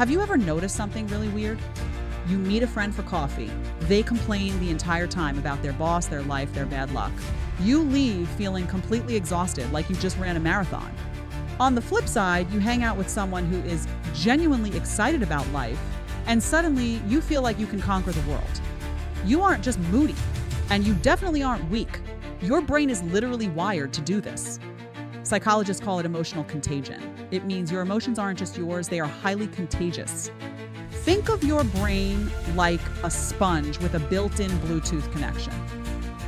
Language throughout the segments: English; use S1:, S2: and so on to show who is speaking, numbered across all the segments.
S1: Have you ever noticed something really weird? You meet a friend for coffee. They complain the entire time about their boss, their life, their bad luck. You leave feeling completely exhausted, like you just ran a marathon. On the flip side, you hang out with someone who is genuinely excited about life, and suddenly you feel like you can conquer the world. You aren't just moody, and you definitely aren't weak. Your brain is literally wired to do this. Psychologists call it emotional contagion. It means your emotions aren't just yours, they are highly contagious. Think of your brain like a sponge with a built-in Bluetooth connection.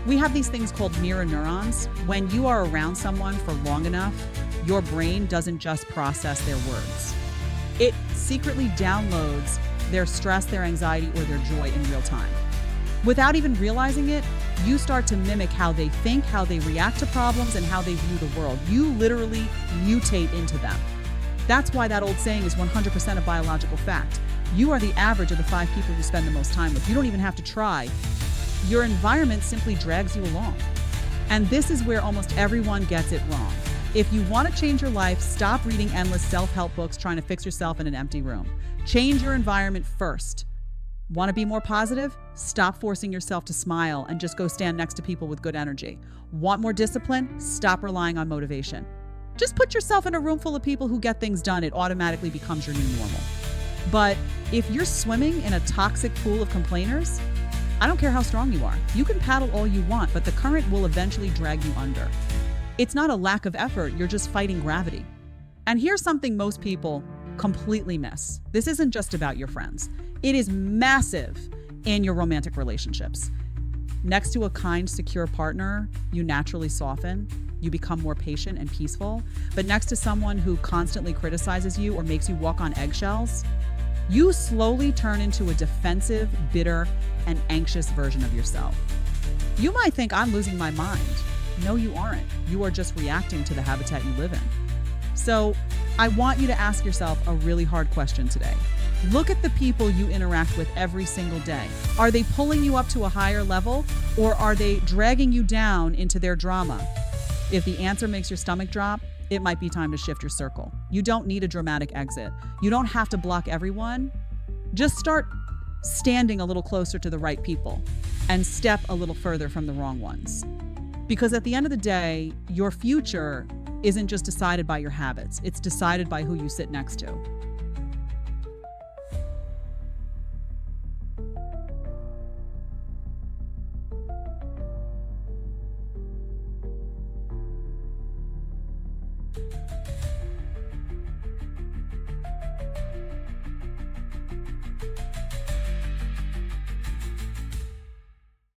S1: We have these things called mirror neurons. When you are around someone for long enough, your brain doesn't just process their words. It secretly downloads their stress, their anxiety, or their joy in real time. Without even realizing it, you start to mimic how they think, how they react to problems, and how they view the world. You literally mutate into them. That's why that old saying is 100% a biological fact. You are the average of the 5 people you spend the most time with. You don't even have to try. Your environment simply drags you along. And this is where almost everyone gets it wrong. If you want to change your life, stop reading endless self-help books trying to fix yourself in an empty room. Change your environment first. Want to be more positive? Stop forcing yourself to smile and just go stand next to people with good energy. Want more discipline? Stop relying on motivation. Just put yourself in a room full of people who get things done. It automatically becomes your new normal. But if you're swimming in a toxic pool of complainers, I don't care how strong you are. You can paddle all you want, but the current will eventually drag you under. It's not a lack of effort, you're just fighting gravity. And here's something most people completely miss. This isn't just about your friends. It is massive in your romantic relationships. Next to a kind, secure partner, you naturally soften. You become more patient and peaceful. But next to someone who constantly criticizes you or makes you walk on eggshells, you slowly turn into a defensive, bitter, and anxious version of yourself. You might think I'm losing my mind. No, you aren't. You are just reacting to the habitat you live in. So I want you to ask yourself a really hard question today. Look at the people you interact with every single day. Are they pulling you up to a higher level, or are they dragging you down into their drama? If the answer makes your stomach drop, it might be time to shift your circle. You don't need a dramatic exit. You don't have to block everyone. Just start standing a little closer to the right people and step a little further from the wrong ones. Because at the end of the day, your future isn't just decided by your habits. It's decided by who you sit next to.